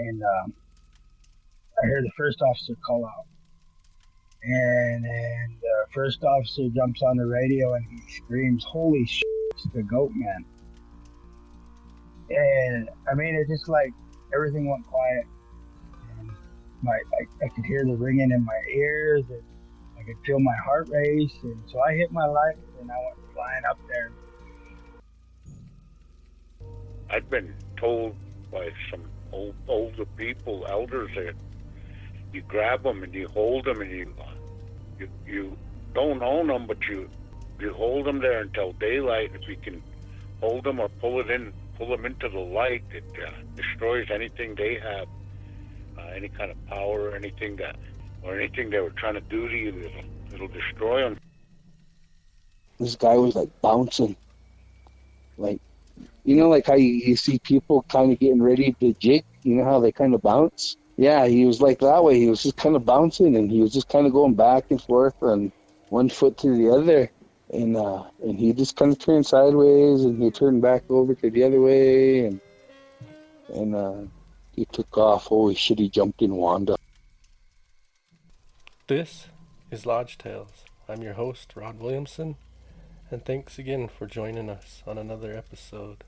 and I hear the first officer call out, and then the first officer jumps on the radio and he screams, "Holy shit, it's the goat man!" And I mean, it just like everything went quiet, and I could hear the ringing in my ears, and I could feel my heart race, and so I hit my lights and I went flying up there. I've been told by some older people, elders, that you grab them and you hold them and you don't own them, but you hold them there until daylight. If you can hold them or pull them into the light, it destroys anything they have, any kind of power or anything they were trying to do to you. It'll destroy them. This guy was like bouncing, like, like how you see people kind of getting ready to jig, how they kind of bounce. Yeah, he was like that way. He was just kind of bouncing, and he was just kind of going back and forth on one foot to the other, and he just kind of turned sideways, and he turned back over to the other way, and he took off. Holy shit! He jumped in Wanda. This is Lodge Tales. I'm your host, Rod Williamson, and thanks again for joining us on another episode.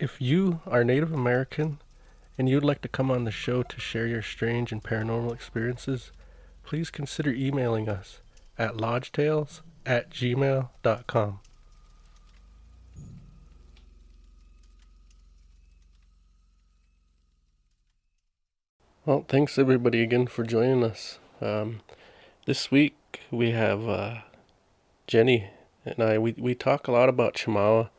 If you are Native American and you'd like to come on the show to share your strange and paranormal experiences, please consider emailing us at lodgetales@gmail.com. Well, thanks everybody again for joining us. This week we have Jenny and I, we talk a lot about Chemawa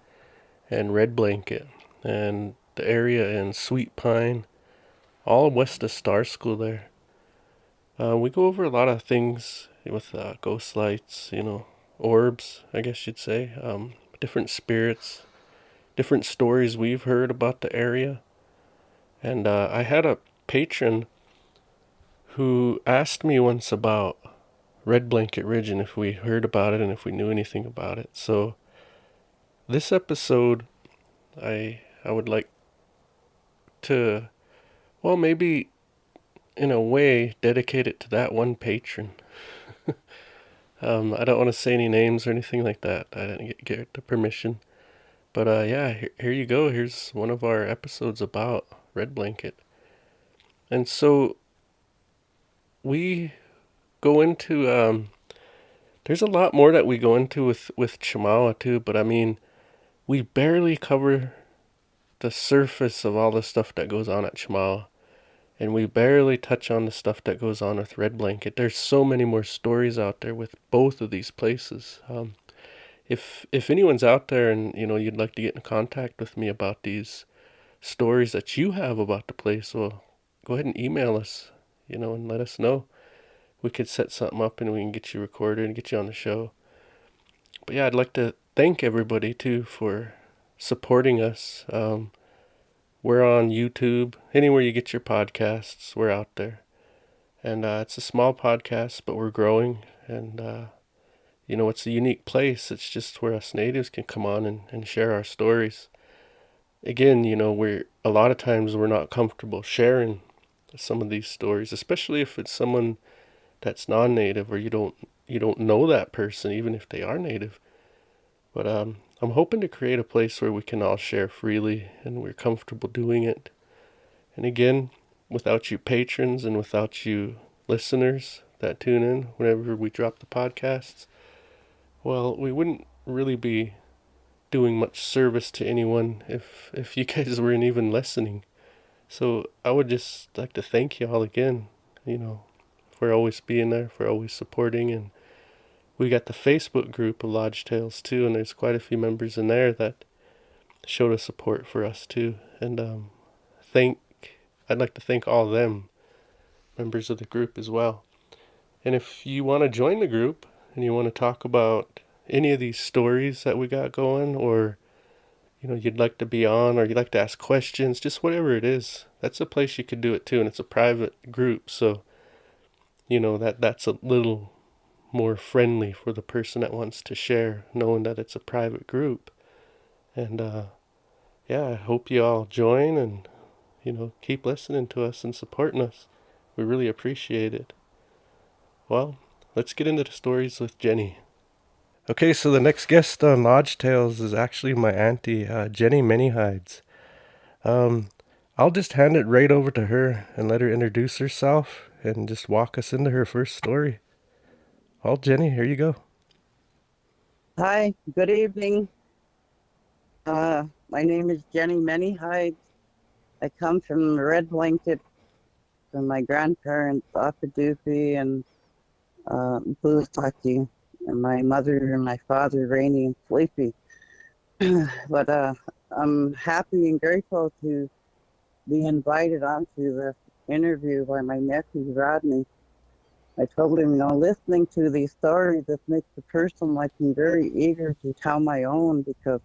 and Red Blanket and the area in Sweet Pine, all west of Star School there. We go over a lot of things with ghost lights, orbs, I guess you'd say, different spirits, different stories we've heard about the area. And I had a patron who asked me once about Red Blanket Ridge and if we heard about it and if we knew anything about it. So this episode, I would like to, well, maybe in a way dedicate it to that one patron. I don't want to say any names or anything like that. I didn't get the permission. But yeah, here you go. Here's one of our episodes about Red Blanket. And so we go into, there's a lot more that we go into with Chemawa too, but I mean, we barely cover the surface of all the stuff that goes on at Chemawa. And we barely touch on the stuff that goes on with Red Blanket. There's so many more stories out there with both of these places. If anyone's out there and you'd like to get in contact with me about these stories that you have about the place, well, go ahead and email us, and let us know. We could set something up and we can get you recorded and get you on the show. But yeah, I'd like to thank everybody too for supporting us. We're on YouTube, anywhere you get your podcasts, we're out there. And it's a small podcast, but we're growing. And, it's a unique place. It's just where us natives can come on and share our stories. Again, a lot of times we're not comfortable sharing some of these stories, especially if it's someone that's non-native or you don't know that person, even if they are native. But I'm hoping to create a place where we can all share freely and we're comfortable doing it. And again, without you patrons and without you listeners that tune in whenever we drop the podcasts, well, we wouldn't really be doing much service to anyone if you guys weren't even listening. So I would just like to thank you all again, for always being there, for always supporting. And we got the Facebook group of Lodge Tales too, and there's quite a few members in there that showed us support for us too. And I'd like to thank all of them, members of the group as well. And if you want to join the group and you want to talk about any of these stories that we got going, or you'd like to be on, or you'd like to ask questions, just whatever it is, that's a place you could do it too. And it's a private group, so that's a little more friendly for the person that wants to share, knowing that it's a private group. And yeah, I hope you all join and, keep listening to us and supporting us. We really appreciate it. Well, let's get into the stories with Jenny. Okay, so the next guest on Lodge Tales is actually my auntie, Jenny Manyhides. Um, I'll just hand it right over to her and let her introduce herself and just walk us into her first story. Well, Jenny, here you go. Hi, good evening. My name is Jenny Manyhides. I come from the Red Blanket from my grandparents, Doofy and Boothtucky, and my mother and my father, Rainy and Sleepy. But I'm happy and grateful to be invited onto this interview by my nephew, Rodney. I told him, listening to these stories, this makes a person like me very eager to tell my own because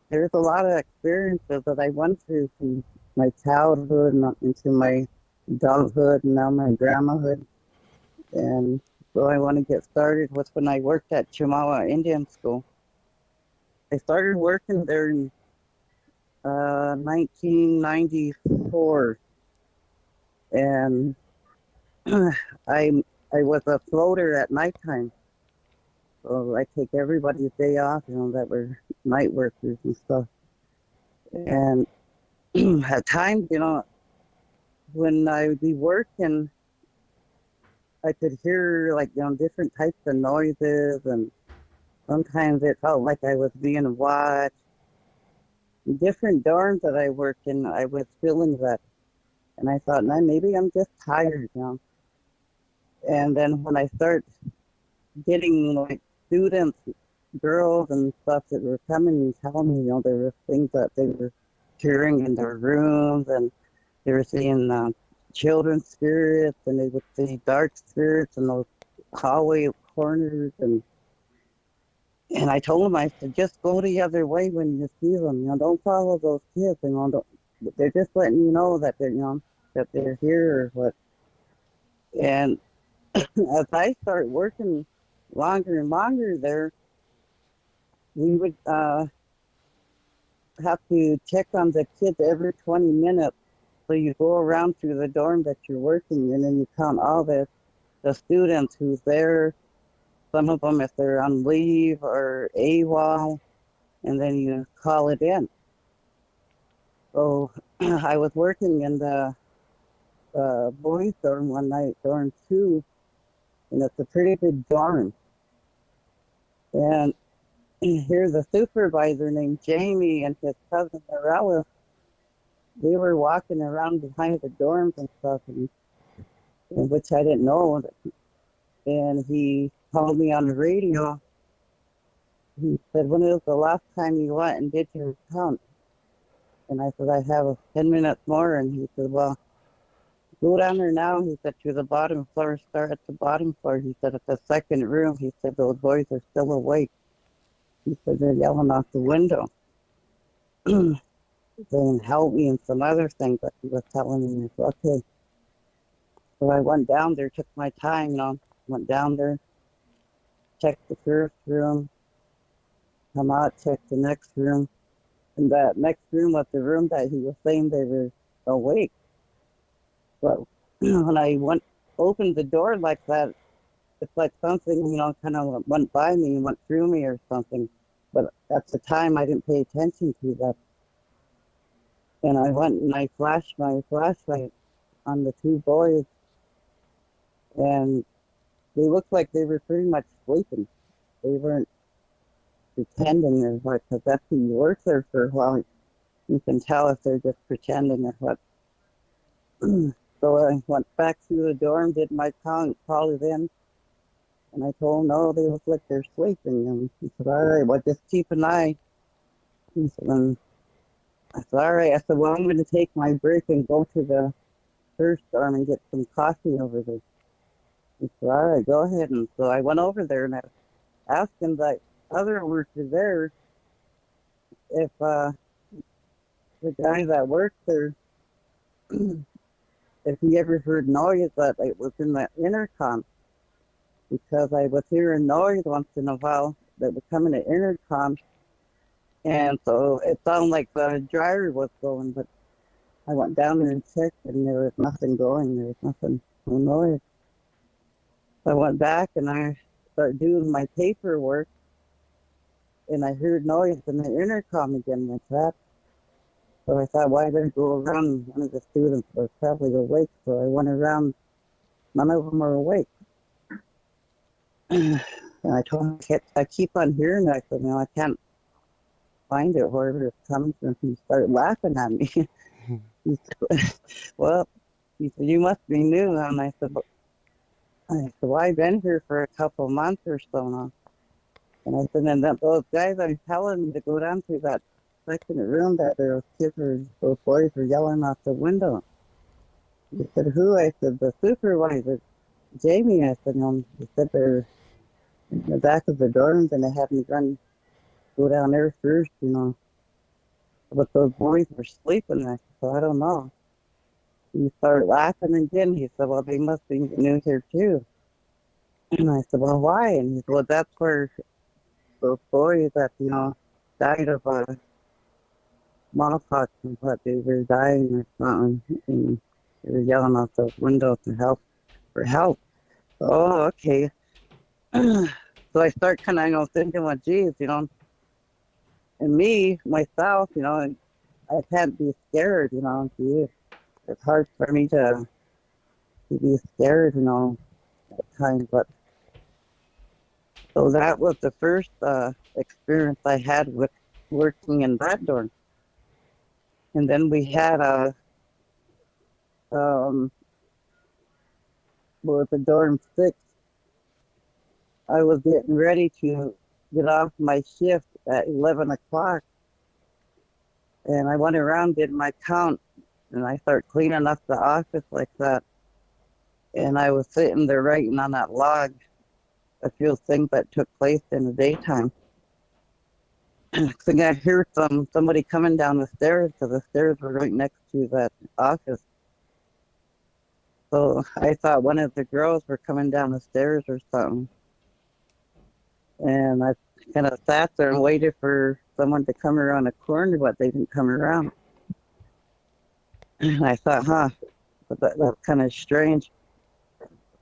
there's a lot of experiences that I went through from my childhood and into my adulthood and now my grandmahood. And so I want to get started with when I worked at Chemawa Indian School. I started working there in 1994, and I I was a floater at nighttime. So I take everybody's day off, that were night workers and stuff. And at times, when I would be working, I could hear like different types of noises, and sometimes it felt like I was being watched. Different dorms that I worked in, I was feeling that, and I thought, man, maybe I'm just tired. And then when I start getting like students, girls and stuff that were coming and telling me, there were things that they were hearing in their rooms, and they were seeing children's spirits, and they would see dark spirits in those hallway corners, and I told them, I said, just go the other way when you see them. Don't follow those kids. Don't, they're just letting you know that they're here or what. And as I start working longer and longer there, we would have to check on the kids every 20 minutes. So you go around through the dorm that you're working in, and you count all the students who's there. Some of them, if they're on leave or AWOL, and then you call it in. So I was working in the boys' dorm one night, dorm 2, and it's a pretty big dorm. And here's a supervisor named Jamie and his cousin Morella. They were walking around behind the dorms and stuff, and which I didn't know. And he called me on the radio. He said, when was the last time you went and did your count? And I said, I have 10 minutes more. And he said, well, go down there now. He said, to the bottom floor, start at the bottom floor. He said, at the second room, he said, those boys are still awake. He said, they're yelling out the window. Saying, help me, and some other things that he was telling me. I said, okay. So I went down there, took my time, went down there, checked the first room, come out, checked the next room. And that next room was the room that he was saying they were awake. But when I opened the door like that, it's like something, kind of went by me and went through me or something. But at the time, I didn't pay attention to that. And I went and I flashed my flashlight on the two boys, and they looked like they were pretty much sleeping. They weren't pretending or what, because after you work there for a while, you can tell if they're just pretending or what. So I went back through the dorm, did my count, called it in, and I told them, no, they look like they're sleeping. And he said, all right, well, just keep an eye. He said, and I said, all right. I said, well, I'm going to take my break and go to the first dorm and get some coffee over there. He said, all right, go ahead. And so I went over there and I asked him, that other worker there, if the guy that worked there, if he ever heard noise that it was in the intercom, because I was hearing noise once in a while that would come in the intercom, And so it sounded like the dryer was going, but I went down there and checked, and there was nothing going. There was nothing, no noise. So I went back and I started doing my paperwork, and I heard noise in the intercom again like that. So I thought, why did I go around? One of the students was probably awake, so I went around. None of them were awake. And I told him, I keep on hearing that. I said, I can't find it, wherever it's coming from. He started laughing at me. He said, well, he said, you must be new. And well, I've been here for a couple months or so now. And I said, and that those guys are telling me to go down to that second room that those boys were yelling out the window. He said, who? I said, the supervisor, Jamie. I said, no. He said, they're in the back of the dorms and they had me go down there first, But those boys were sleeping there, so I don't know. He started laughing again. He said, well, they must be new here too. And I said, well, why? And he said, well, that's where those boys that, died of smallpox and what they were dying or something. And they were yelling out the window for help. Oh, okay. So I start kind of, thinking, well, geez, and me, myself, I can't be scared, Gee, it's hard for me to be scared, at times. But so that was the first experience I had with working in that dorm. And then we had with the dorm 6, I was getting ready to get off my shift at 11 o'clock. And I went around, did my count, and I started cleaning up the office like that. And I was sitting there writing on that log a few things that took place in the daytime. So I heard somebody coming down the stairs, because the stairs were right next to that office. So I thought one of the girls were coming down the stairs or something. And I kind of sat there and waited for someone to come around a corner, but they didn't come around. And I thought, but that's kind of strange.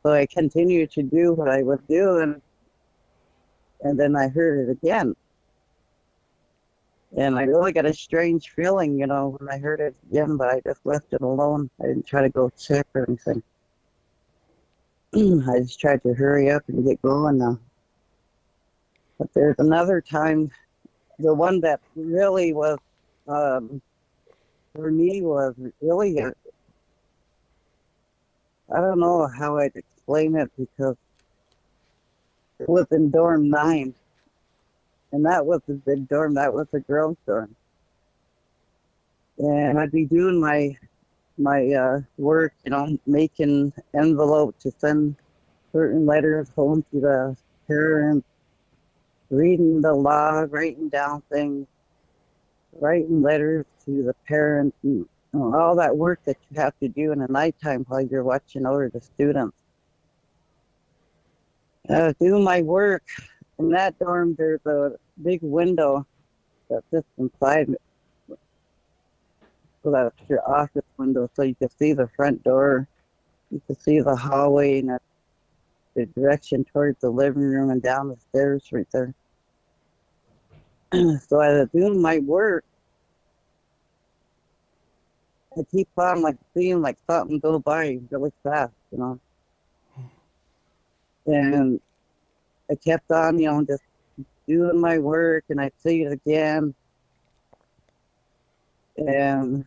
So I continued to do what I was doing, and then I heard it again. And I really got a strange feeling, when I heard it again, but I just left it alone. I didn't try to go check or anything. I just tried to hurry up and get going now. But there's another time, the one that really was, for me, was really, I don't know how I'd explain it, because it was in dorm 9. And that was a big dorm. That was a girls' dorm. And I'd be doing my work, making envelopes to send certain letters home to the parents, reading the log, writing down things, writing letters to the parents, and all that work that you have to do in the nighttime while you're watching over the students. I was doing my work. In that dorm, there's a big window that's just inside. So that's your office window, so you can see the front door. You can see the hallway and the direction towards the living room and down the stairs right there. So I was doing my work. I keep on seeing something go by really fast, And I kept on, just doing my work, and I'd see it again. And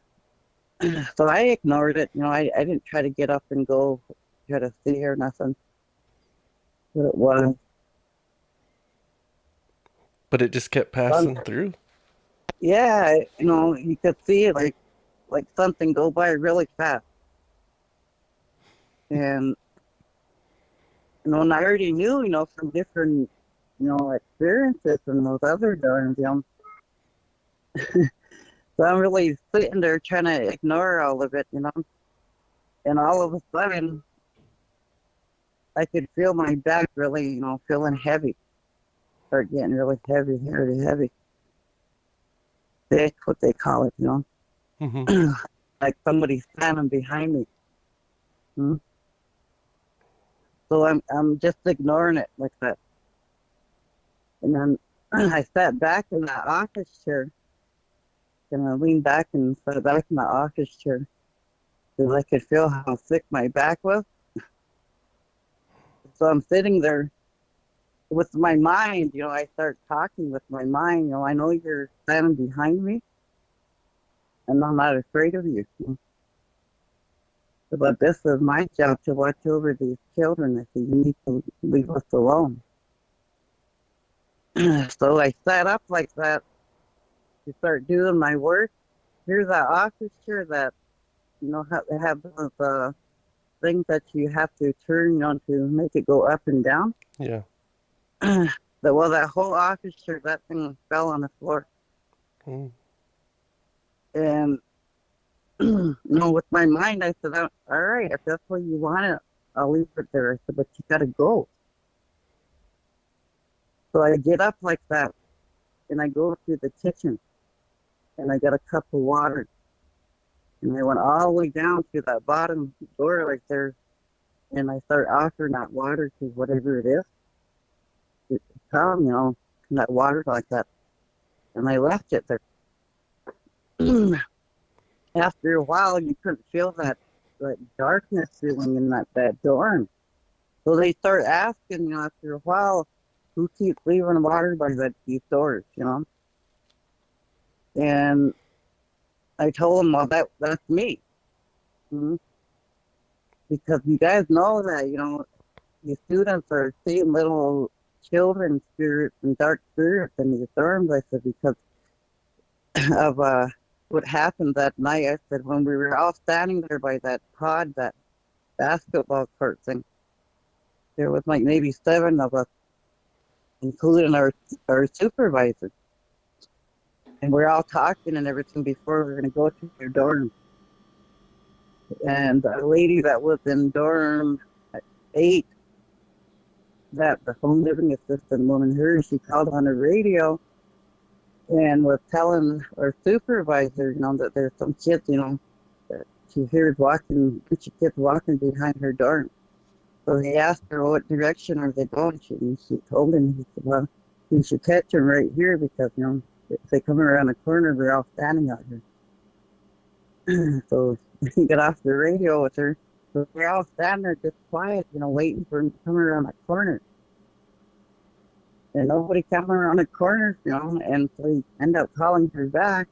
so I ignored it. I didn't try to get up and go try to see or nothing. But it was. But it just kept passing through. Yeah, you could see it like something go by really fast. And and I already knew, from different, experiences from those other dorms, So I'm really sitting there trying to ignore all of it, And all of a sudden, I could feel my back really, feeling heavy. Start getting really heavy, heavy, heavy. That's what they call it, Mm-hmm. like somebody standing behind me. Hmm? So I'm just ignoring it like that. And then I sat back in that office chair, and I leaned back and sat back in the office chair because I could feel how thick my back was. So I'm sitting there with my mind, I start talking with my mind, I know you're standing behind me and I'm not afraid of you. But this is my job to watch over these children. I said, you need to leave us alone. So I sat up like that to start doing my work. Here's that office chair that, have those things that you have to turn on to make it go up and down. Yeah. That whole office chair, that thing fell on the floor. Mm. And, with my mind, I said, all right, if that's what you want it, I'll leave it there. I said, but you got to go. So I get up like that and I go to the kitchen and I got a cup of water. And I went all the way down to that bottom door right there and I start offering that water to whatever it is. It's come, that water like that. And I left it there. After a while, you couldn't feel that darkness feeling in that dorm. So they start asking, after a while, who keeps leaving water by these doors, And I told them, well, that's me. Mhm. Because you guys know that, the students are seeing little children spirits and dark spirits in these dorms. I said, because of what happened that night. I said, when we were all standing there by that pod, that basketball court thing, there was like maybe 7 of us, including our supervisor. And we're all talking and everything before we're going to go to their dorm. And a lady that was in dorm 8, that the home living assistant woman, she called on the radio and was telling our supervisor, that there's some kids, that she hears bunch of kids walking behind her dorm. So he asked her what direction are they going. And she told him, he said, well, you should catch them right here because, if they come around the corner, we're all standing out here. So he got off the radio with her. So we're all standing there just quiet, waiting for him to come around the corner. And nobody came around the corner, and so he ended up calling her back.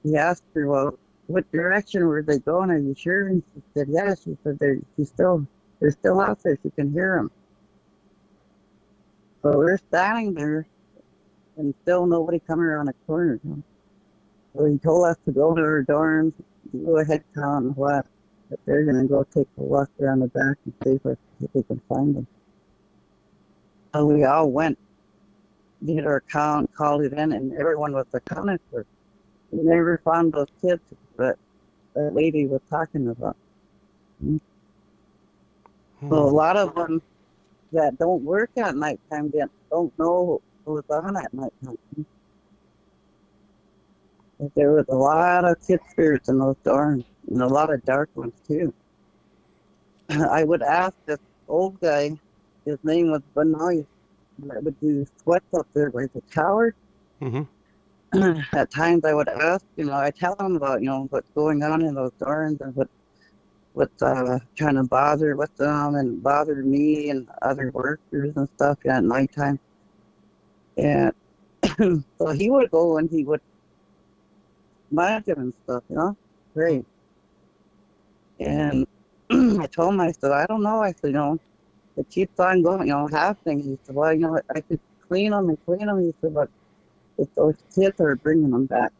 He asked her, well, what direction were they going? Are you sure? And she said, yeah. She said, they're still out there. She can hear them. So we're standing there, and still nobody coming around the corner. So he told us to go to our dorms, go ahead, count what. But they're going to go take a walk around the back and see if they can find them. So we all went, did our count, called it in, and everyone was accounted for. We never found those kids that that lady was talking about. So a lot of them that don't work at nighttime don't know what was on at nighttime. But there was a lot of kid spirits in those dorms, and a lot of dark ones too. I would ask this old guy, his name was Benoist, that would do sweats up there by the tower. Mm-hmm. At times I would ask, I tell him about, what's going on in those dorms and what's trying to bother with them and bother me and other workers and stuff at nighttime. And so he would go and he would smudge him and stuff, great. And I told him, I said, I don't know. I said, it keeps on going, happening. He said, well, I could clean them and clean them. He said, but it's those kids are bringing them back,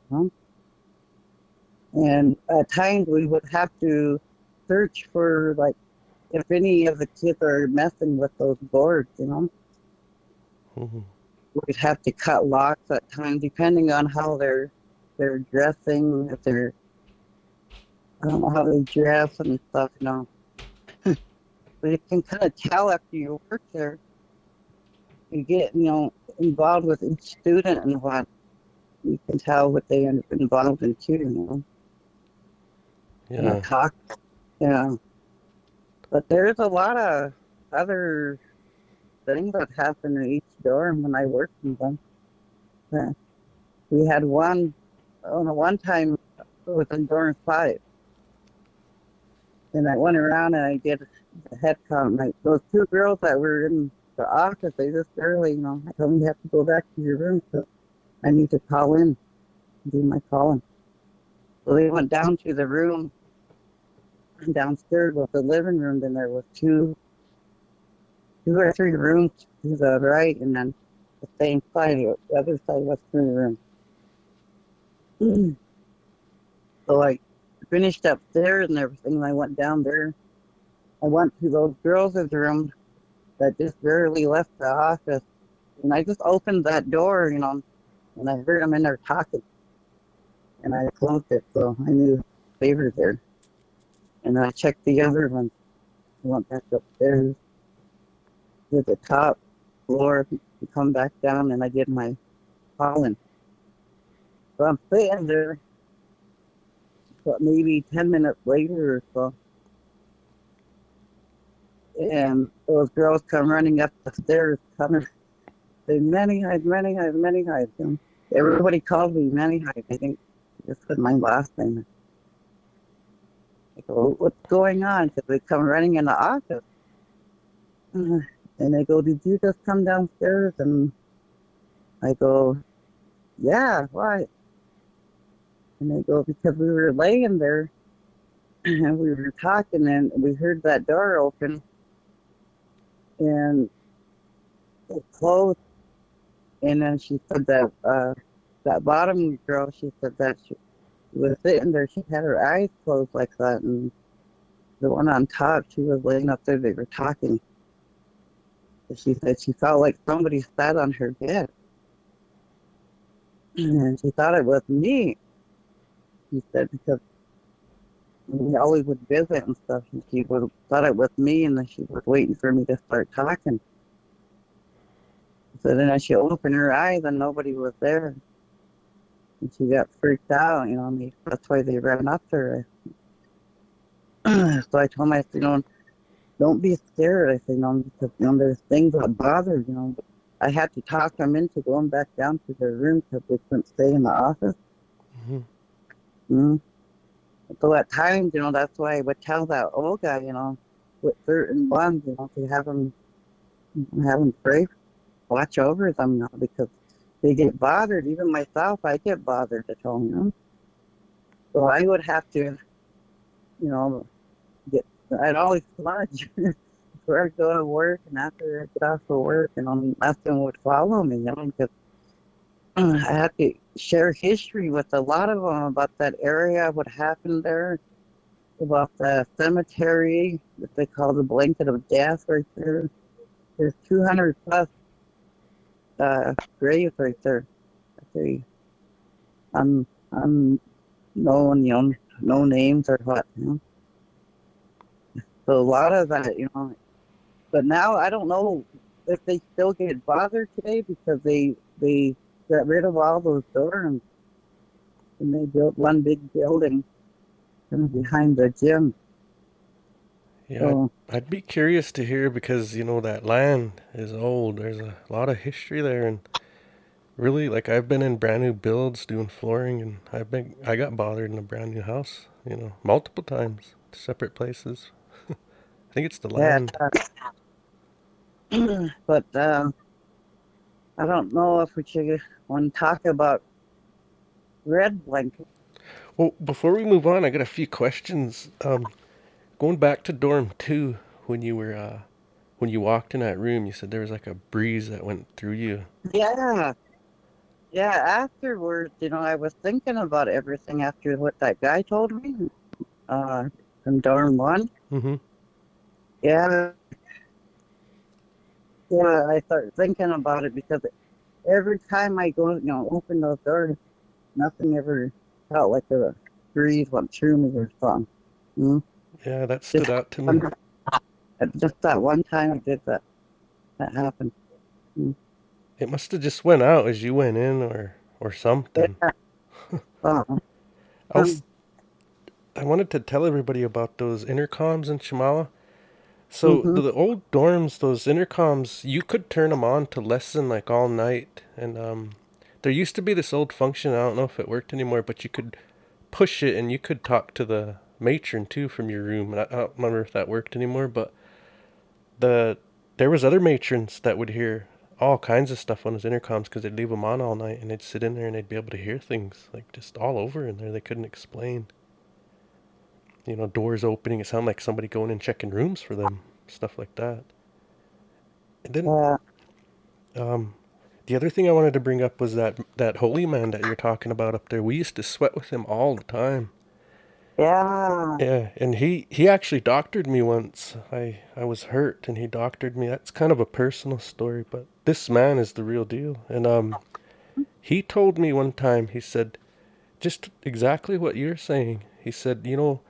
And at times we would have to search for, if any of the kids are messing with those boards, Mm-hmm. We'd have to cut locks at times, depending on how they're dressing, if they're, I don't know how they dress and stuff, But you can kind of tell after you work there, you get, involved with each student and what. you can tell what they end up involved in too, you know. And I Yeah. talk, you know. But there's a lot of other things that happen in each dorm when I worked in them. Uh, We had one time it was in dorm 5, and I went around and I did a head count. Like those two girls that were in the office, they just barely, you know, I told them you have to go back to your room, so I need to call in, do my calling. So they went down to the room, and downstairs was the living room. Then there was two or three rooms to the right, and then the same side, the other side was 3 rooms. So I finished upstairs and everything, and I went down there. I went to those girls' room that just barely left the office, and I just opened that door, you know, and I heard them in there talking, and I closed it, so I knew they were there. And I checked the other one. I went back upstairs to the top floor, come back down, and I did my calling. So I'm sitting there, but maybe 10 minutes later or so, and those girls come running up the stairs, coming, say, Manyhides, Manyhides, Manyhides. And everybody called me Manyhides. I think just with my last name. I go, what's going on? Because they come running in the office. And they go, did you just come downstairs? And I go, yeah, why? And they go, because we were laying there and we were talking and we heard that door open and it closed. And then she said that that bottom girl, she said that she was sitting there, she had her eyes closed like that. And the one on top, she was laying up there, they were talking. And she said she felt like somebody sat on her bed. And she thought it was me. She said, because we always would visit and stuff, and she would thought it was me, and then she was waiting for me to start talking. So then as she opened her eyes and nobody was there, and she got freaked out, you know, and that's why they ran up to her. So I told her, I said, you know, don't be scared. I said, you know, because, you know, there's things that bother, you know. But I had to talk them into going back down to their room because they couldn't stay in the office. Mm-hmm. Mm. So at times, you know, that's why I would tell that old guy, you know, with certain ones, you know, to have him pray, watch over them, you know, because they get bothered. Even myself, I get bothered at home, you know. So I would have to, you know, I'd always sludge before I go to work and after I get off of work, and nothing would follow me, you know, because I had to share history with a lot of them about that area, what happened there, about the cemetery that they call the blanket of death right there. There's 200 plus graves right there. They unknown, you know, no names or what, you know. So a lot of that, you know. But now I don't know if they still get bothered today because they got rid of all those dorms and they built one big building kind of behind the gym. Yeah, So I'd be curious to hear because, you know, that land is old. There's a lot of history there, and really, like, I've been in brand new builds doing flooring, and I got bothered in a brand new house, you know, multiple times, separate places. I think it's the yeah, land. but I don't know if we should want to talk about red blanket. Well, before we move on, I got a few questions. Going back to dorm 2, when you were when you walked in that room, you said there was like a breeze that went through you. Yeah, yeah. Afterwards, you know, I was thinking about everything after what that guy told me. Uh, from dorm 1. Mm-hmm. Yeah, yeah. I started thinking about it because every time I go, you know, open those doors, nothing ever felt like a breeze went through me or something. Mm. Yeah, that Just stood out to me. one, just that one time I did that. That happened. Mm. It must have just went out as you went in, or or something. Uh, I was I wanted to tell everybody about those intercoms in Chemawa. So mm-hmm. the old dorms, those intercoms, you could turn them on to lesson like all night, and there used to be this old function. I don't know if it worked anymore, but you could push it and you could talk to the matron too from your room. And I don't remember if that worked anymore, but the there was other matrons that would hear all kinds of stuff on those intercoms because they'd leave them on all night and they'd sit in there and they'd be able to hear things like just all over in there they couldn't explain. You know, doors opening. It sounded like somebody going and checking rooms for them, stuff like that. And then Yeah. um, the other thing I wanted to bring up was that holy man that you're talking about up there. We used to sweat with him all the time. Yeah. Yeah, and he actually doctored me once. I was hurt and he doctored me. That's kind of a personal story, but this man is the real deal. And he told me one time, he said just exactly what you're saying. He said, you know,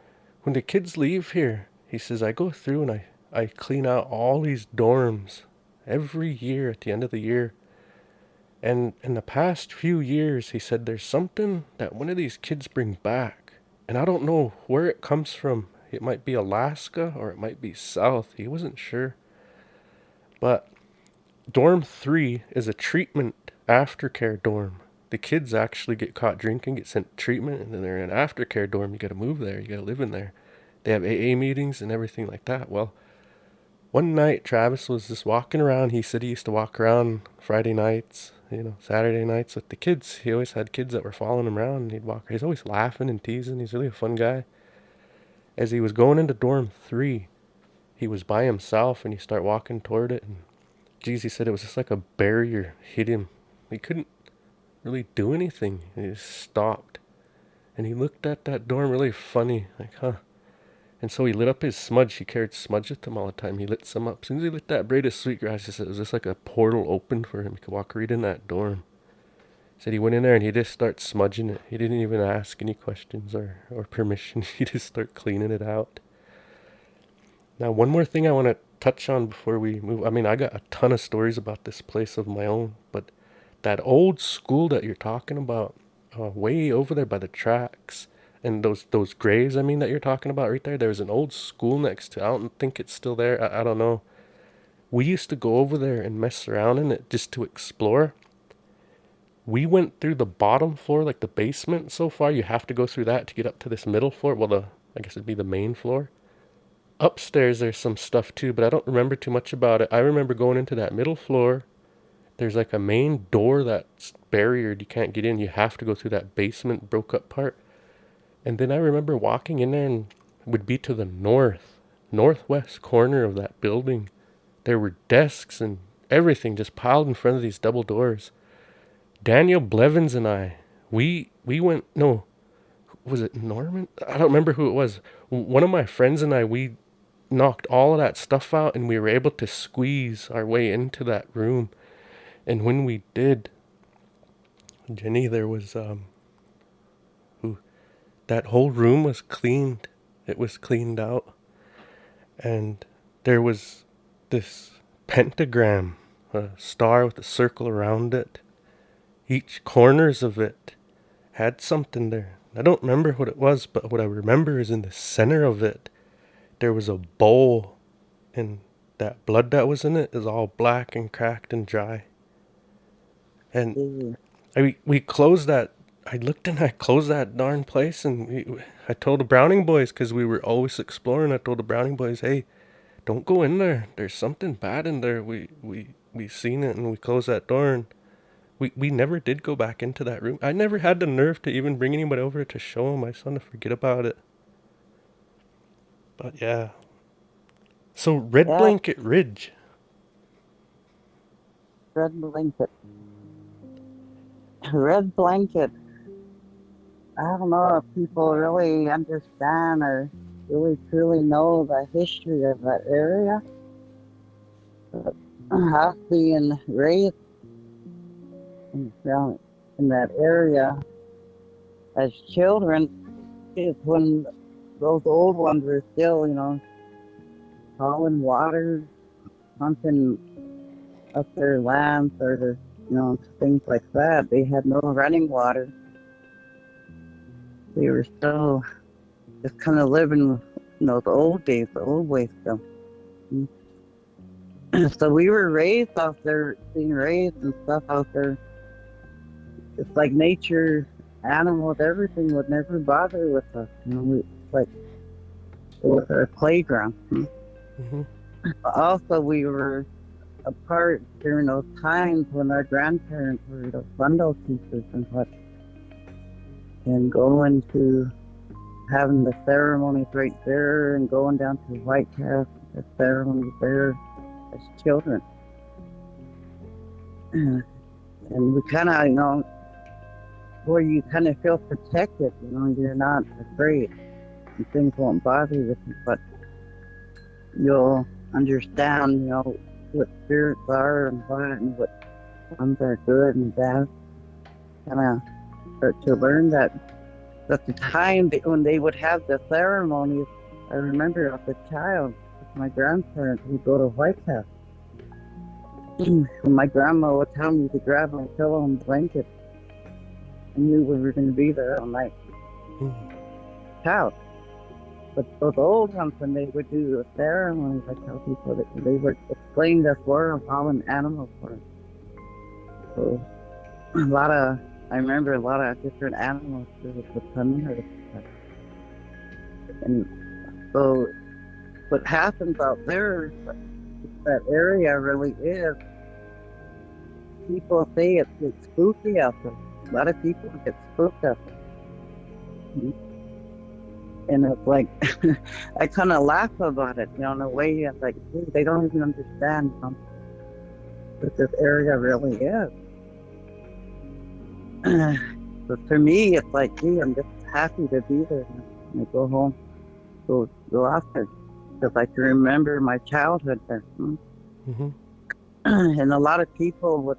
when the kids leave here, he says I go through and I clean out all these dorms every year at the end of the year. And in the past few years, he said there's something that one of these kids bring back. And I don't know where it comes from. It might be Alaska or it might be south. He wasn't sure. But dorm 3 is a treatment aftercare dorm. The kids actually get caught drinking, get sent to treatment, and then they're in an aftercare dorm. You got to move there. You got to live in there. They have AA meetings and everything like that. Well, one night Travis was just walking around. He said he used to walk around Friday nights, you know, Saturday nights with the kids. He always had kids that were following him around, and he'd walk. He's always laughing and teasing. He's really a fun guy. As he was going into dorm 3, he was by himself, and he started walking toward it. And geez, he said it was just like a barrier hit him. He couldn't really do anything. He just stopped, and he looked at that dorm really funny, like, huh. And so he lit up his smudge. He carried smudge with him all the time. He lit some up. As soon as he lit that braid of sweetgrass, he said it was just like a portal opened for him. He could walk right in that dorm. He said he went in there and he just started smudging it. He didn't even ask any questions or permission. He just started cleaning it out. Now, one more thing I want to touch on before we move. I mean, I got a ton of stories about this place of my own, but that old school that you're talking about, way over there by the tracks, and those graves, I mean, that you're talking about right there, there's an old school next to it. I don't think it's still there. I don't know. We used to go over there and mess around in it just to explore. We went through the bottom floor, like the basement so far. You have to go through that to get up to this middle floor. Well, I guess it'd be the main floor. Upstairs, there's some stuff too, but I don't remember too much about it. I remember going into that middle floor. There's like a main door that's barriered. You can't get in. You have to go through that basement broke up part. And then I remember walking in there and it would be to the northwest corner of that building. There were desks and everything just piled in front of these double doors. Daniel Blevins and I, we went, no, was it Norman? I don't remember who it was. One of my friends and I, we knocked all of that stuff out and we were able to squeeze our way into that room. And when we did, Jenny, there was that whole room was cleaned. It was cleaned out. And there was this pentagram, a star with a circle around it. Each corners of it had something there. I don't remember what it was, but what I remember is in the center of it, there was a bowl, and that blood that was in it is all black and cracked and dry. And Mm. we closed that. I looked and I closed that darn place, and I told the Browning boys, because we were always exploring. I told the Browning boys, hey, don't go in there. There's something bad in there. We seen it, and we closed that door, and we never did go back into that room. I never had the nerve to even bring anybody over to show him. I just wanted to forget about it. But yeah. So Red Yeah, Blanket Ridge. red blanket. Red blanket. I don't know if people really understand or really truly know the history of that area. But us being raised in that area as children is when those old ones were still, hauling water, hunting up their lands or their things like that. They had no running water. They were still just kind of living, the old days, the old ways still. So we were raised out there, being raised and stuff out there. It's like nature, animals, everything would never bother with us. Like it was our playground. Mm-hmm. Also, we were apart during those times when our grandparents were the bundle teachers and what, and going to having the ceremonies right there and going down to White House, the ceremonies there as children. And we kind of, where you kind of feel protected, you're not afraid and things won't bother you, but you'll understand, what spirits are and what ones are good and bad. Kind of start to learn that. At the time when they would have the ceremonies, I remember as a child, with my grandparents, we'd go to White House. And my grandma would tell me to grab my pillow and blanket. I knew we were going to be there all night. Child. But those old ones, when they would do the ceremonies, I tell people that they would explain this world how an animal works. So I remember a lot of different animals would come here. And so what happens out there, that area really is, people say it's spooky out there. A lot of people get spooked out there. And it's like, I kind of laugh about it, in a way. It's like, dude, they don't even understand what this area really is. But for me, it's like, gee, I'm just happy to be there. And I go home, go out there, because I can remember my childhood there. Mm-hmm. And a lot of people would,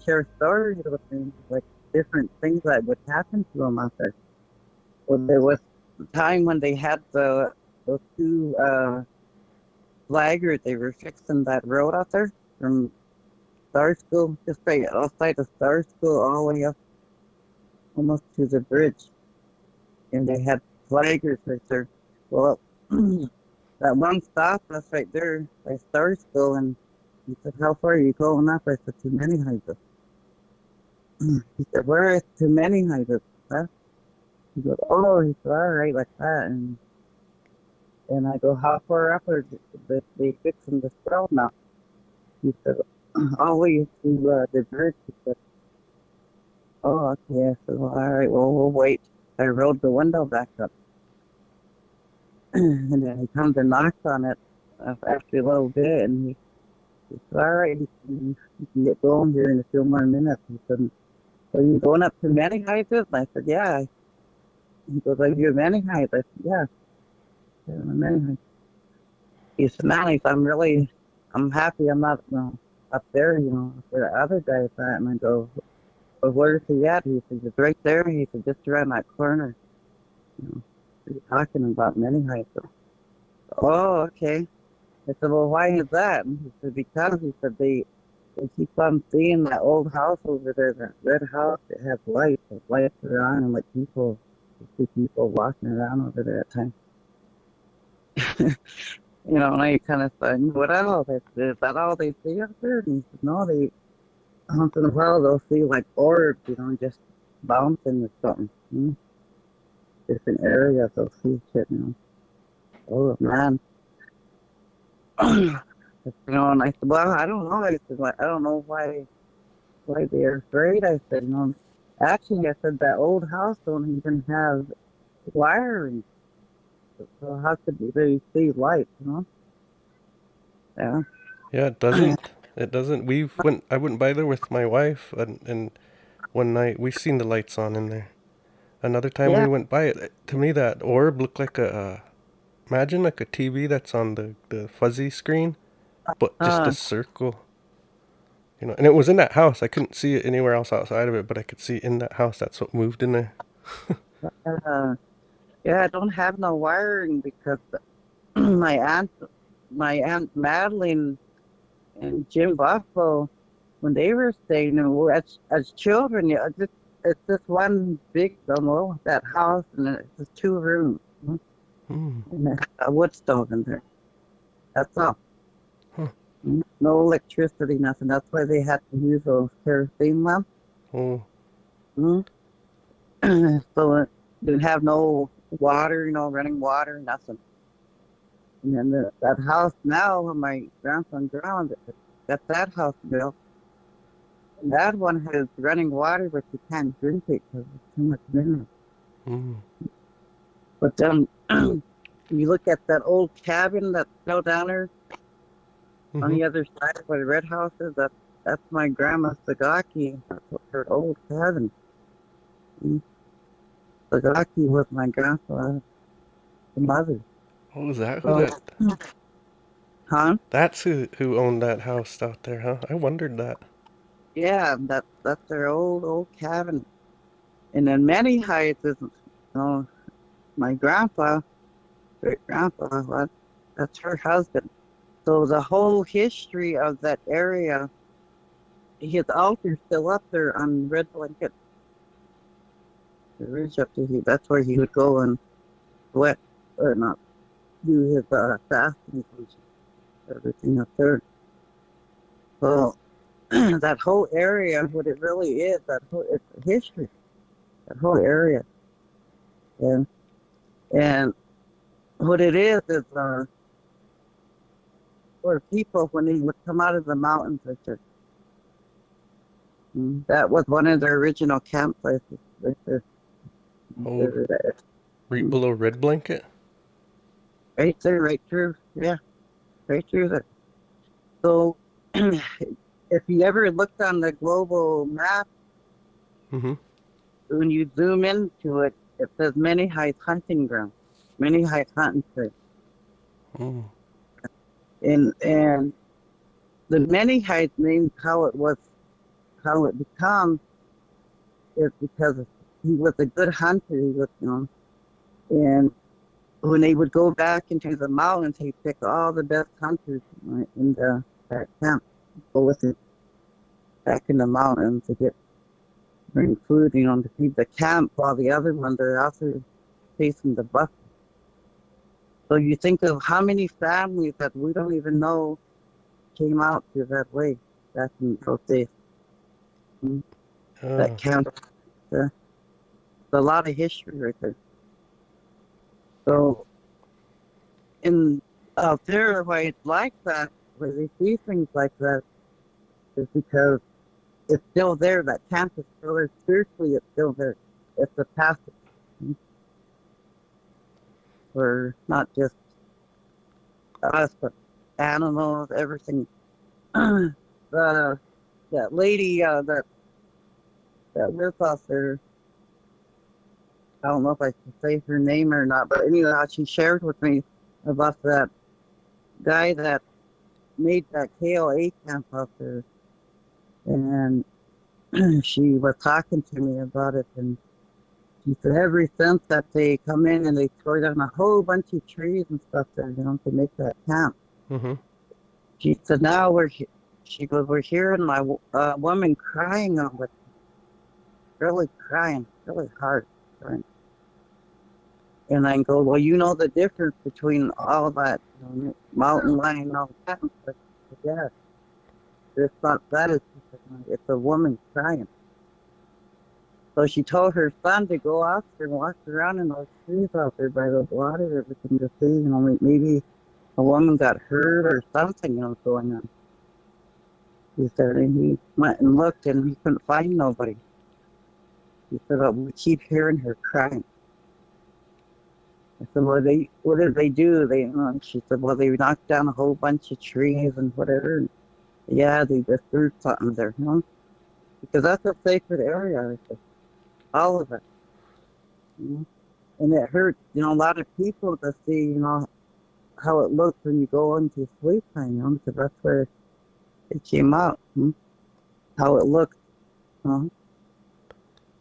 share stories with me, like different things that would happen to them out there. Well, there was a time when they had those two flaggers. They were fixing that road out there from Star School, just right outside of Star School, all the way up almost to the bridge. And they had flaggers right there. Well, that one stopped us right there by Star School, and he said, "How far are you going up?" I said, "To Manyhides." He said, "Where is to Manyhides?" Huh? He goes, "Oh," he said, "all right," like that. And I go, "How far up are they fixing this road now?" He said, "All the way to the bridge." He said, "Oh, okay." I said, "Well, all right, well, we'll wait." I rolled the window back up. And then he comes and knocks on it after a little bit, and he said, "All right, you can get going here in a few more minutes." He said, "Are you going up to Manyhides?" And I said, "Yeah." He goes, "Are you Manyhides?" I said, "Yeah, I'm Manyhides." He said, "Man," I'm happy I'm not up there, where the other guy's at." And I go, "Well, where's he at?" He said, "It's right there." He said, "Just around that corner." We're talking about Manyhides. Oh, okay. I said, "Well, why is that?" And he said, "Because," he said, they keep on seeing that old house over there, that red house. It has lights. The lights are on, and like you see people walking around over there at times. And I kind of said, "What else? Is that all they see up there?" And he said, "No, they once in a while they'll see like orbs, just bouncing or something. Different areas they'll see shit, Oh man." And I said, "Well, I don't know." I said, "I don't know why they're afraid." I said, "Actually," I said, "that old house don't even have wiring. So how could they see light, Yeah. Yeah, it doesn't. It doesn't. I went by there with my wife, and one night we seen the lights on in there. Another time we Yeah. went by it. To me, that orb looked like imagine like a TV that's on the fuzzy screen, but just a Uh, circle. And it was in that house. I couldn't see it anywhere else outside of it, but I could see in that house. That's what moved in there. uh, yeah, I don't have no wiring because my aunt Madeline and Jim Buffalo, when they were staying, and as children, it's just one big, that house, and it's just 2 rooms, Mm. and it had a wood stove in there. That's all. Huh. No electricity, nothing. That's why they had to use those kerosene lamps. Oh. Mm. So it didn't have no water, running water, nothing. And then that house now, when my grandpa and grandma got that house built, and that one has running water, but you can't drink it because there's too much mineral. Mm. But then you look at that old cabin that's still down there on Mm-hmm. the other side where the red house is. That's my grandma's Sagaki. That's her old cabin. Mm. Sagaki was my grandpa's mother. Oh, is that who So, that? huh? That's who owned that house out there, huh? I wondered that. Yeah, that's their old cabin. And then Manyhides is, my grandpa, great grandpa, that's her husband. So the whole history of that area, his altar's still up there on Red Blanket, the ridge up to here. That's where he would go and sweat, or not, do his fasting and everything up there. So that whole area, what it really is, it's a history, that whole area. And what it is where people, when they would come out of the mountains, that was one of their original camp places. Right there. Oh, right below Red Blanket? Right there, right through. Yeah, right through there. So if you ever looked on the global map, Mm-hmm. when you zoom into it, it says Manyhides Hunting Ground, Manyhides Hunting Trail. Oh. And the Manyhides means how it becomes is because he was a good hunter. He was, and when they would go back into the mountains, he'd pick all the best hunters in that camp, go with it back in the mountains to bring food, to feed the camp, while the other ones are out there chasing the buck. So you think of how many families that we don't even know came out through that way back in those days. That camp, uh, a lot of history right there. So out there, why it's like that, why they see things like that, is because it's still there. That camp is still there. Spiritually, it's still there. It's a passage for not just us, but animals, everything. That lady that lives out there, I don't know if I can say her name or not, but anyhow, she shared with me about that guy that made that KOA camp out there, and she was talking to me about it, and she said ever since that they come in and they tore down a whole bunch of trees and stuff there, to make that camp. Mm-hmm. She said now she goes, we're hearing my woman crying over it, really crying, really hard crying. And I go, well, you know the difference between all that mountain lion and all that. But yeah, it's not that, it's a woman crying. So she told her son to go out there and walk around in those trees out there by the water, everything, to see, maybe a woman got hurt or something, going on. He said, and he went and looked and he couldn't find nobody. He said, oh, we keep hearing her crying. I said, well, what did they do? She said, well, they knocked down a whole bunch of trees and whatever. And yeah, they just threw something there, because that's a sacred area, all of it. And it hurts, a lot of people to see, how it looks when you go into sleep time, because that's where it came out, how it looks.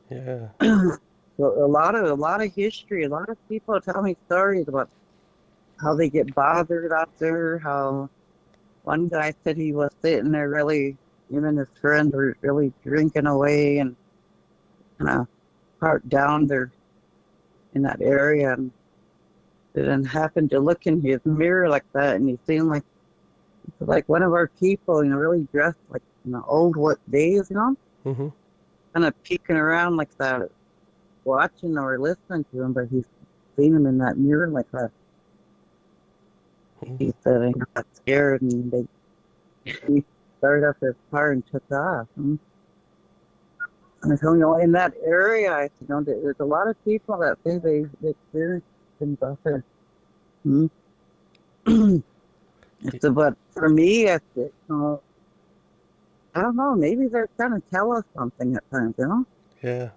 Yeah. So a lot of history, a lot of people tell me stories about how they get bothered out there, how one guy said he was sitting there really, him and his friend were really drinking away and kind of parked down there in that area, and then happened to look in his mirror like that, and he seemed like one of our people, really dressed like in the old what days, Mm-hmm. kind of peeking around like that, watching or listening to him, but he's seen him in that mirror like that. He said he got scared and he started up his car and took off. And I told in that area, I said, there's a lot of people that say they experienced things out there. So, but for me, I don't know, maybe they're trying to tell us something at times, Yeah.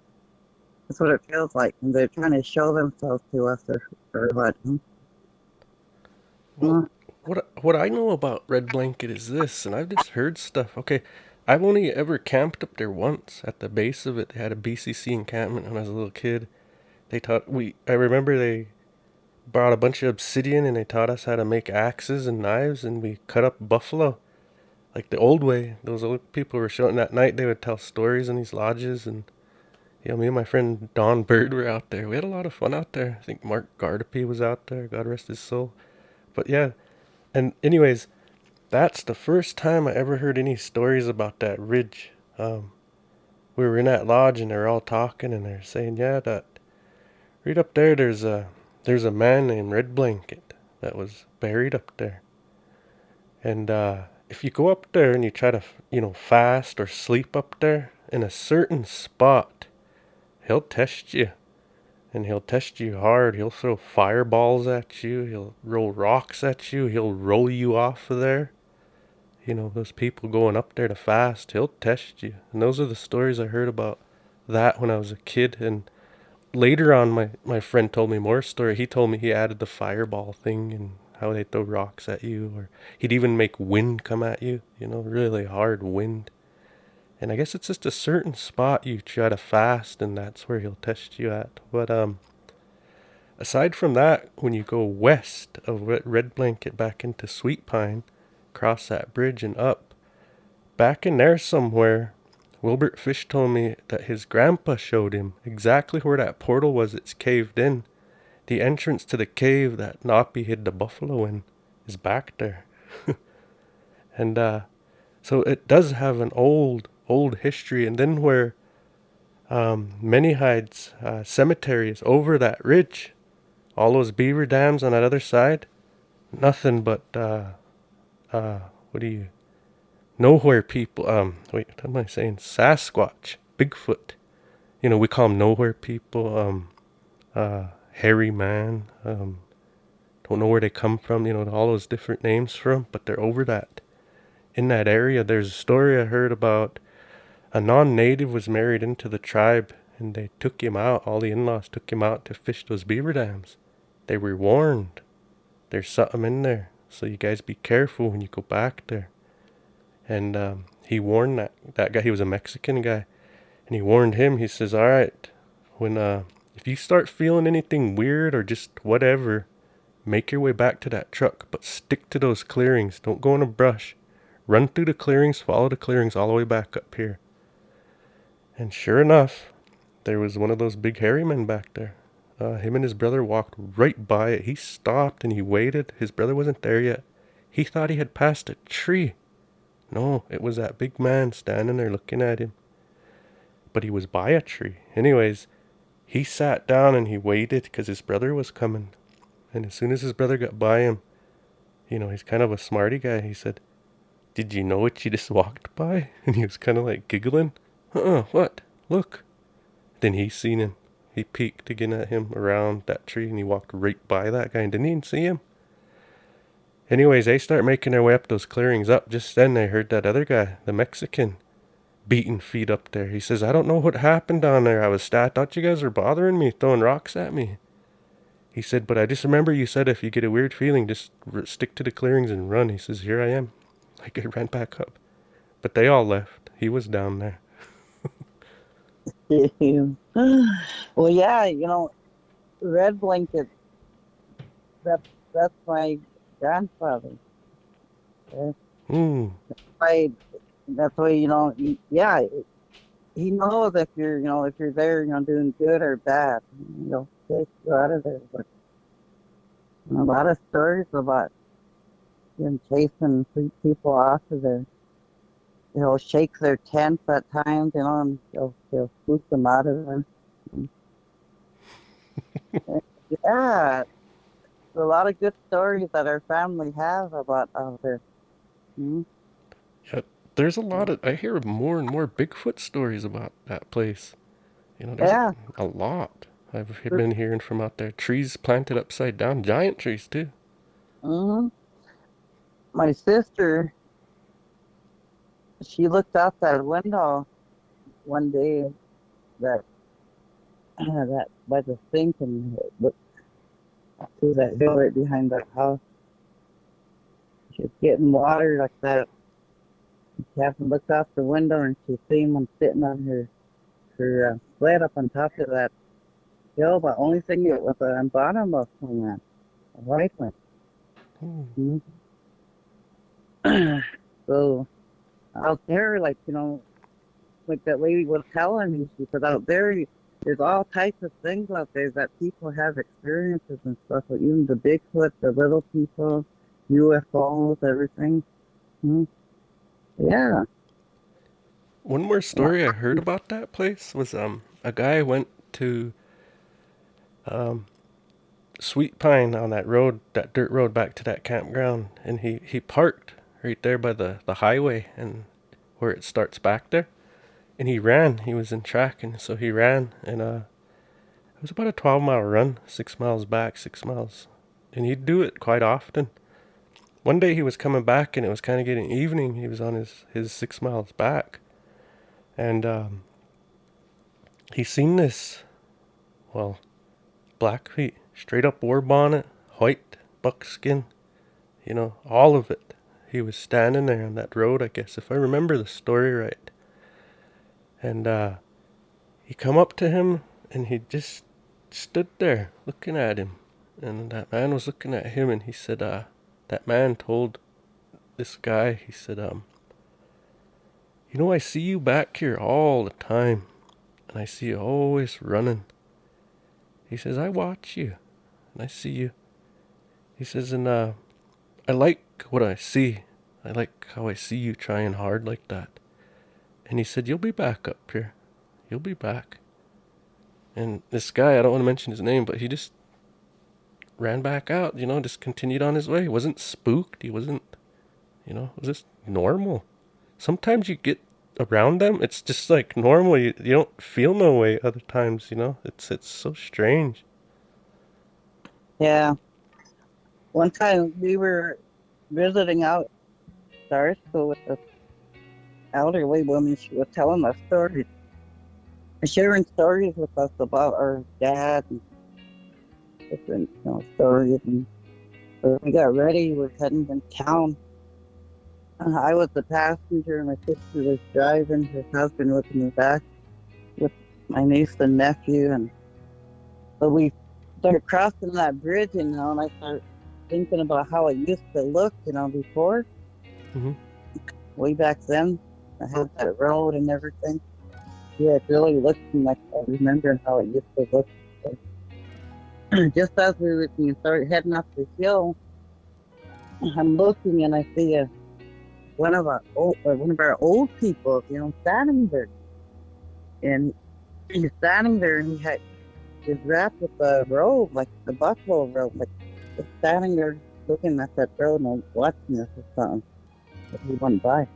That's what it feels like, and they're trying to show themselves to us or what. Well, what I know about Red Blanket is this, and I've just heard stuff. Okay, I've only ever camped up there once. At the base of it, they had a BCC encampment when I was a little kid. I remember they brought a bunch of obsidian and they taught us how to make axes and knives, and we cut up buffalo like the old way. Those old people were showing that night. They would tell stories in these lodges, and me and my friend Don Bird were out there. We had a lot of fun out there. I think Mark Gardepy was out there. God rest his soul. But yeah, and anyways, that's the first time I ever heard any stories about that ridge. We were in that lodge and they're all talking and they're saying, yeah, that right up there, there's a man named Red Blanket that was buried up there. And if you go up there and you try to, fast or sleep up there in a certain spot, he'll test you. And he'll test you hard. He'll throw fireballs at you. He'll roll rocks at you. He'll roll you off of there. Those people going up there to fast, he'll test you. And those are the stories I heard about that when I was a kid. And later on, my friend told me more story. He told me he added the fireball thing and how they throw rocks at you. Or he'd even make wind come at you, really hard wind. And I guess it's just a certain spot you try to fast, and that's where he'll test you at. But aside from that, when you go west of Red Blanket back into Sweet Pine, cross that bridge and up, back in there somewhere, Wilbert Fish told me that his grandpa showed him exactly where that portal was. It's caved in. The entrance to the cave that Noppy hid the buffalo in is back there. And so it does have an old history. And then where Manyhides cemetery is over that ridge, all those beaver dams on that other side, nothing but nowhere people, what am I saying? Sasquatch, Bigfoot. We call them nowhere people, hairy man, don't know where they come from, all those different names from, but they're over that. In that area, there's a story I heard about a non-native was married into the tribe, and they took him out, all the in-laws took him out to fish those beaver dams. They were warned, there's something in there, so you guys be careful when you go back there. And he warned that guy. He was a Mexican guy, and he warned him. He says, "All right, when if you start feeling anything weird or just whatever, make your way back to that truck, but stick to those clearings. Don't go in a brush. Run through the clearings, follow the clearings all the way back up here." And sure enough, there was one of those big hairy men back there. Him and his brother walked right by it. He stopped and he waited. His brother wasn't there yet. He thought he had passed a tree. No, it was that big man standing there looking at him. But he was by a tree. Anyways, he sat down and he waited because his brother was coming. And as soon as his brother got by him, he's kind of a smarty guy. He said, "Did you know what you just walked by?" And he was kind of like giggling. What? Look. Then he seen him. He peeked again at him around that tree and he walked right by that guy and didn't even see him. Anyways, they start making their way up those clearings up. Just then they heard that other guy, the Mexican, beating feet up there. He says, "I don't know what happened down there. I thought you guys were bothering me, throwing rocks at me." He said, "But I just remember you said if you get a weird feeling, just stick to the clearings and run." He says, "Here I am." Like I ran back up. But they all left. He was down there. Well, yeah, Red Blanket, that's my grandfather. Hmm. I That's why, yeah, he knows if you're there, doing good or bad. Take you out of there. But a lot of stories about him chasing people off of there. He'll shake their tents at times, and he'll spook them out of there. Yeah, a lot of good stories that our family have about out there. Mm. Yeah, there's a lot of I hear more and more Bigfoot stories about that place. There's Yeah. a lot I've been hearing from out there. Trees planted upside down, giant trees too. Hmm. My sister, she looked out that window one day that that by the sink and looked to that hill right behind that house. She was getting water like that. She happened to look out the window and she seen him sitting on her sled up on top of that hill. But only thing it was on bottom of one, a white one. Ooh. Mhm. So out there, like that lady was telling me, she said out there, there's all types of things out there that people have experiences and stuff. Like even the Bigfoot, the little people, UFOs, everything. Mhm. Yeah. One more Wow. story I heard about that place was a guy went to um Sweet Pine on that road, that dirt road back to that campground, and he parked right there by the highway and where it starts back there, and he ran. He was in track, and so he ran, and it was about a 12-mile run, 6 miles back, 6 miles, and he'd do it quite often. One day he was coming back, and it was kind of getting evening. He was on his 6 miles back, and he seen this, well, black feet, straight up war bonnet, white buckskin, all of it. He was standing there on that road, I guess, if I remember the story right. And he come up to him, and he just stood there looking at him. And that man was looking at him, and he said, that man told this guy, he said, I see you back here all the time, and I see you always running. He says, I watch you, and I see you. He says, and I like what I see. I like how I see you trying hard like that. And he said, you'll be back up here. You'll be back. And this guy, I don't want to mention his name, but he just ran back out, just continued on his way. He wasn't spooked. He wasn't, it was just normal. Sometimes you get around them, it's just like normal. You don't feel no way other times, It's so strange. Yeah. One time we were visiting out at our school with this elderly woman. She was telling us stories, sharing stories with us about our dad and different, stories. And when we got ready, we were heading in town. I was the passenger, and my sister was driving. Her husband was in the back with my niece and nephew. And so we started crossing that bridge, and I started thinking about how it used to look, before. Mm-hmm. Way back then. I had that road and everything. Yeah, it really looked like I remember how it used to look. Just as we started heading up the hill, I'm looking and I see one of our old people, standing there. And he's standing there and he's wrapped with a robe, like the buffalo robe, like just standing there looking at that road and watching us or something. But he went by.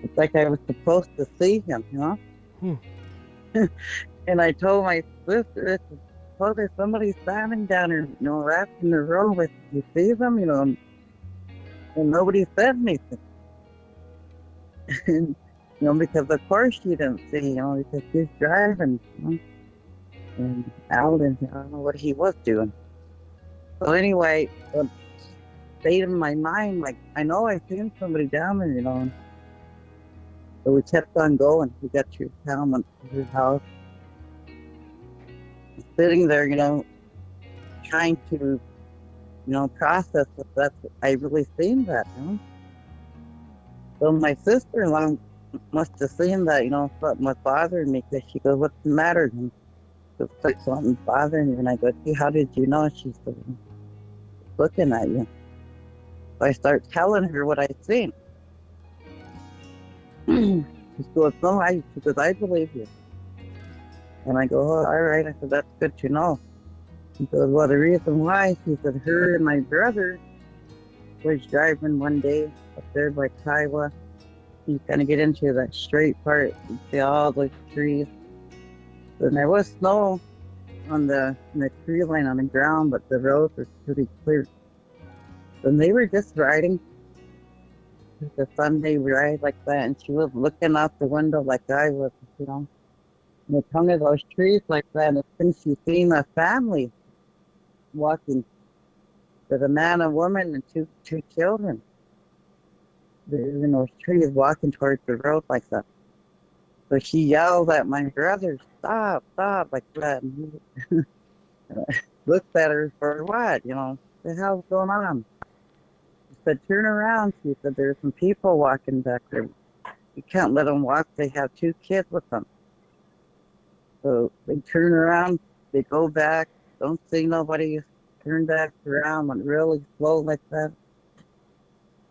It's like I was supposed to see him. And I told my sister, oh, there's somebody standing down here, wrapped in the robe. Did you see them? And nobody said anything. Because of course she didn't see, because she's driving, and Alden, I don't know what he was doing. So anyway, it stayed in my mind, like, I know I seen somebody down there, So we kept on going. We got to town, went to his house. Sitting there, trying to, process if I really seen that, So my sister-in-law must have seen that, something was bothering me, because she goes, what's the matter? And she goes, like, something's bothering you. And I go, gee, how did you know? She said, looking at you. So I start telling her what I seen. She goes, no, she goes, I believe you. And I go, oh, all right. I said, that's good to know. She goes, well, the reason why, she said, her and my brother was driving one day up there by Kiowa. You kind of get into that straight part, you see all the trees. And there was snow on the tree line on the ground, but the roads were pretty clear. And they were just riding the Sunday ride like that, and she was looking out the window like I was, in the tongue of those trees like that, and then she seen a family walking. There's a man, a woman, and two children. They're in those trees walking towards the road like that. So she yelled at my brother, stop, like that. And he looked at her for what, what the hell's going on? She said, turn around. She said, there's some people walking back there. You can't let them walk. They have 2 kids with them. So they turn around, they go back, don't see nobody, turn back around, went really slow like that.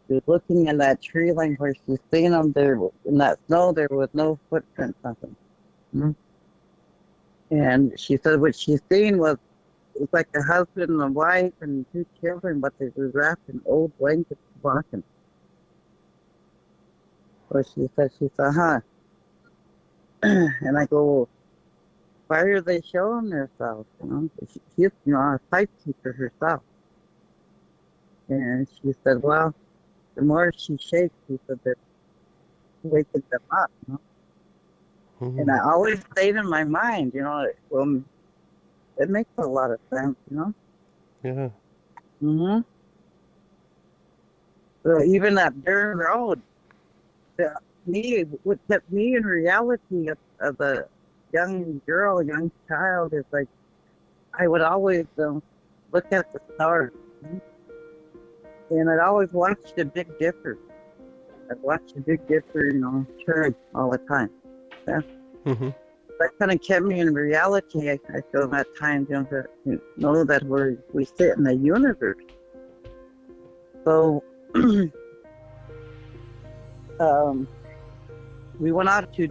She was looking in that tree line where she's seen them. There, in that snow, there was no footprint, nothing. Mm-hmm. And she said what she seen was like a husband and a wife and 2 children, but they were wrapped in old blankets walking. So she said, huh? And I go, why are they showing themselves? She's, a pipe keeper herself. And she said, well, the more she shakes, she said, they're waking them up. Mm-hmm. And I always stayed in my mind, well, it makes a lot of sense, Yeah. Mm-hmm. So even that dirt road, what kept me in reality of a young girl, young child, is like, I would always look at the stars. And I'd always watch the Big Dipper. I'd watch the Big Dipper, turn all the time. Yeah. Mm-hmm. That kind of kept me in reality. I feel at times, to know that we sit in the universe. So, we went out to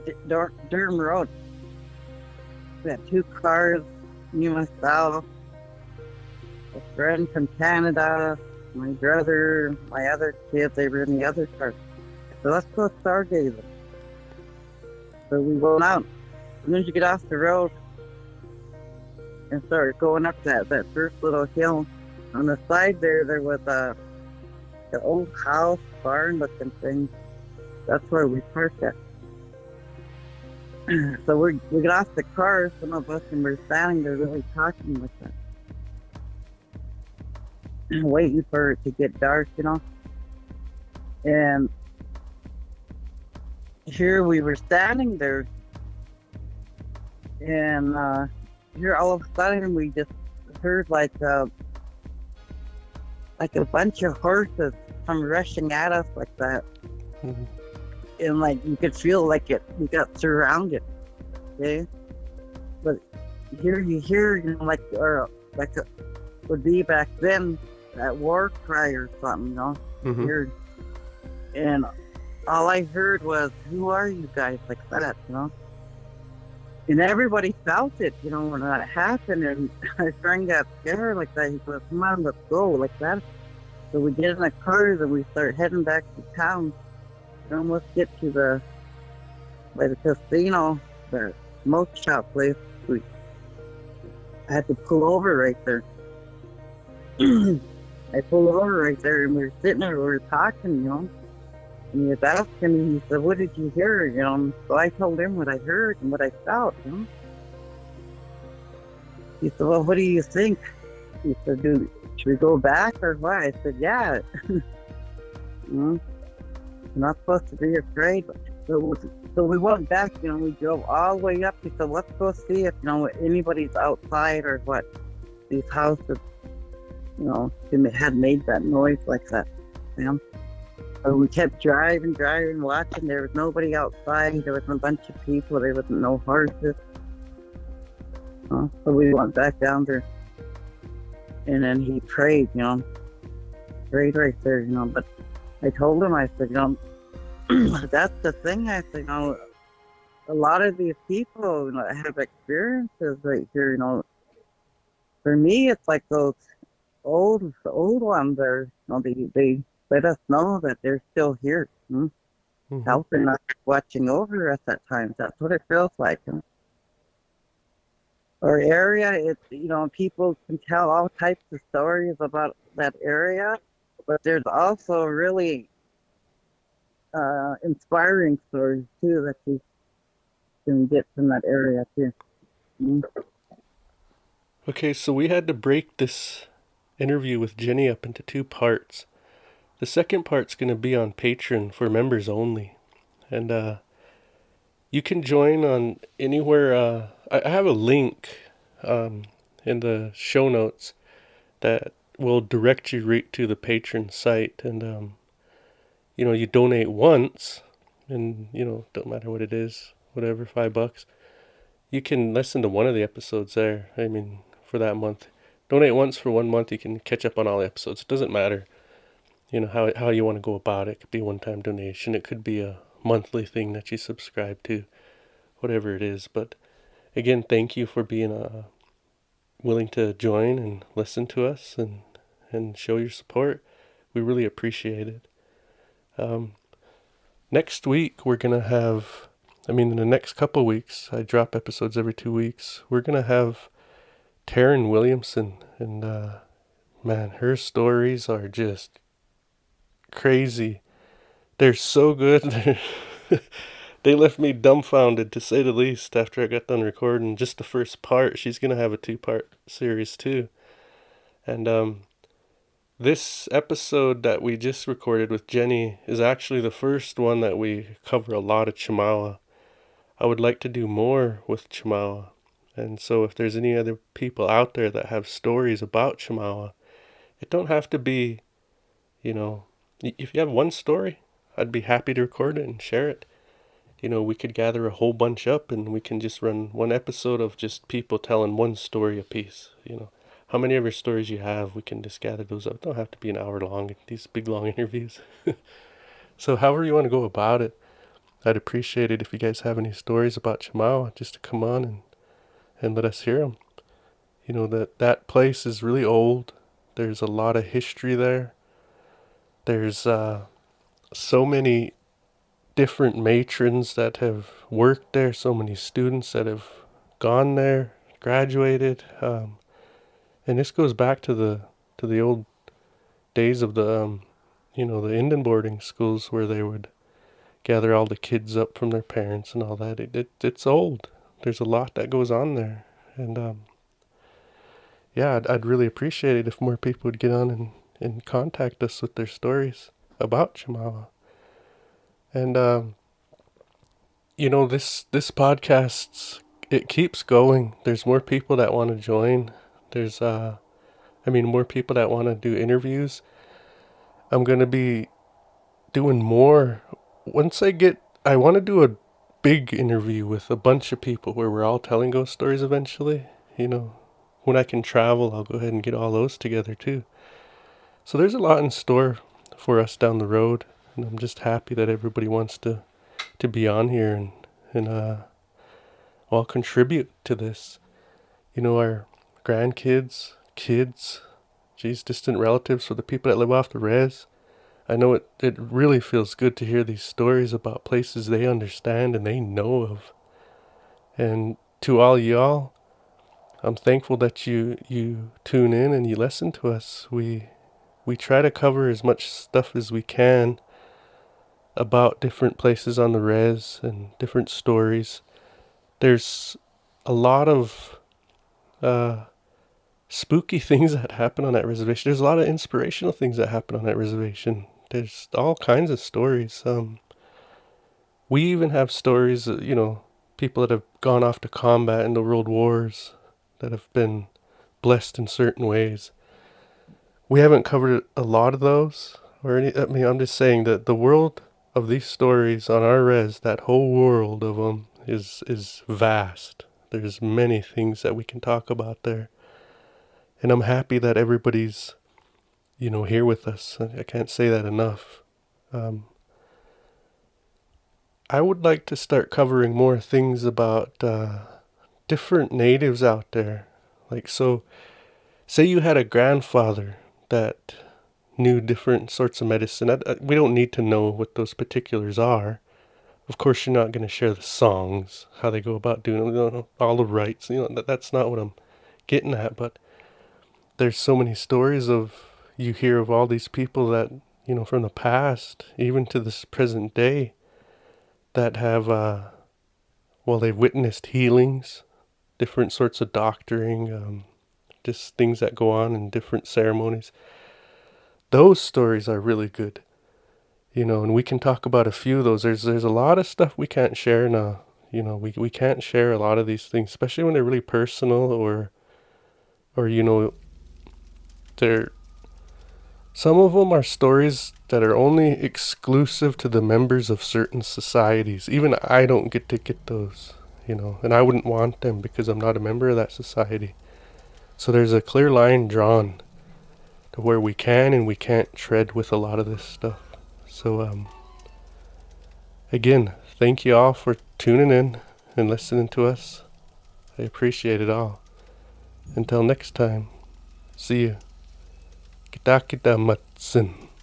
Durham Road. We had 2 cars, me, myself, a friend from Canada, my brother, my other kids, they were in the other car. So let's go stargazing. So we went out. As soon as you get off the road and start going up that first little hill, on the side there was an old house, barn looking thing. That's where we parked at. So we get off the car, some of us, and we're standing there really talking like that. Waiting for it to get dark, And here we were standing there, and here all of a sudden we just heard like a bunch of horses come rushing at us like that. Mm-hmm. And like you could feel like we got surrounded. Okay, but here you hear, would be back then, that war cry or something, Mm-hmm. Weird. And all I heard was, who are you guys, like that, And everybody felt it, when that happened, and our friend got scared like that. He goes, come on, let's go, like that. So we get in the cars and we start heading back to town. We almost get to the casino, the smoke shop place. We had to pull over right there. I pulled over right there, and we were sitting there, we were talking, And he was asking me, he said, what did you hear, So I told him what I heard and what I felt, He said, well, what do you think? He said, should we go back or what? I said, yeah. You're not supposed to be afraid. So we went back, we drove all the way up. He said, let's go see if, anybody's outside or what. These houses, had made that noise like that. We kept driving, watching. There was nobody outside. There wasn't a bunch of people. There wasn't no horses. So we went back down there, and then he prayed, prayed right there, But I told him, I said, that's the thing. I said, a lot of these people have experiences right here. For me, it's like those old ones are. They let us know that they're still here, helping us, watching over us at times. That's what it feels like. Our area, people can tell all types of stories about that area, but there's also really inspiring stories too that you can get from that area too. Okay, so we had to break this interview with Jenny up into 2 parts. The second part's going to be on Patreon for members only. And you can join on anywhere. I have a link in the show notes that will direct you right to the Patreon site. And, you donate once, and, don't matter what it is, whatever, $5. You can listen to one of the episodes there. I mean, for that month. Donate once for 1 month. You can catch up on all the episodes. It doesn't matter, how you want to go about it. It could be a one-time donation. It could be a monthly thing that you subscribe to, whatever it is. But again, thank you for being willing to join and listen to us and show your support. We really appreciate it. Next week, we're going to have, in the next couple weeks, I drop episodes every 2 weeks. We're going to have Taryn Williamson, and man, her stories are just crazy. They're so good. They left me dumbfounded, to say the least, after I got done recording just the first part. She's going to have a 2-part series too. And this episode that we just recorded with Jenny is actually the first one that we cover a lot of Chemawa. I would like to do more with Chemawa. And so if there's any other people out there that have stories about Chemawa, it don't have to be, if you have one story, I'd be happy to record it and share it. We could gather a whole bunch up and we can just run one episode of just people telling one story a piece. How many ever stories you have, we can just gather those up. It don't have to be an hour long, these big long interviews. So however you want to go about it, I'd appreciate it if you guys have any stories about Chemawa, just to come on and let us hear them. That place is really old. There's a lot of history there. There's so many different matrons that have worked there, so many students that have gone there, graduated, and this goes back to the old days of the the Indian boarding schools where they would gather all the kids up from their parents and all that. It's old. There's a lot that goes on there, and yeah, I'd really appreciate it if more people would get on and contact us with their stories about Chemawa. And this podcast, it keeps going. There's more people that want to join. There's more people that want to do interviews. I'm going to be doing more. I want to do a big interview with a bunch of people where we're all telling ghost stories eventually. When I can travel, I'll go ahead and get all those together too. So there's a lot in store for us down the road, and I'm just happy that everybody wants to be on here and all contribute to this. Our grandkids, kids, distant relatives, or the people that live off the res. I know it really feels good to hear these stories about places they understand and they know of. And to all y'all, I'm thankful that you tune in and you listen to us. We try to cover as much stuff as we can about different places on the res and different stories. There's a lot of spooky things that happen on that reservation. There's a lot of inspirational things that happen on that reservation. There's all kinds of stories. We even have stories, people that have gone off to combat in the world wars that have been blessed in certain ways. We haven't covered a lot of those. or any. I mean, I'm just saying that the world of these stories on our res, that whole world of them, is vast. There's many things that we can talk about there, and I'm happy that everybody's, here with us. I can't say that enough. Um, I would like to start covering more things about different natives out there. Like, so, say you had a grandfather that knew different sorts of medicine. We don't need to know what those particulars are. Of course, you're not going to share the songs, how they go about doing it, all the rites. That's not what I'm getting at. But there's so many stories of you hear of all these people that from the past, even to this present day, that have they've witnessed healings, different sorts of doctoring, just things that go on in different ceremonies. Those stories are really good. And we can talk about a few of those. There's a lot of stuff we can't share now. We can't share a lot of these things, especially when they're really personal or they're some of them are stories that are only exclusive to the members of certain societies. Even I don't get to get those, and I wouldn't want them because I'm not a member of that society. So there's a clear line drawn to where we can and we can't tread with a lot of this stuff. So again, thank you all for tuning in and listening to us. I appreciate it all. Until next time, see you. Kita kita matsin.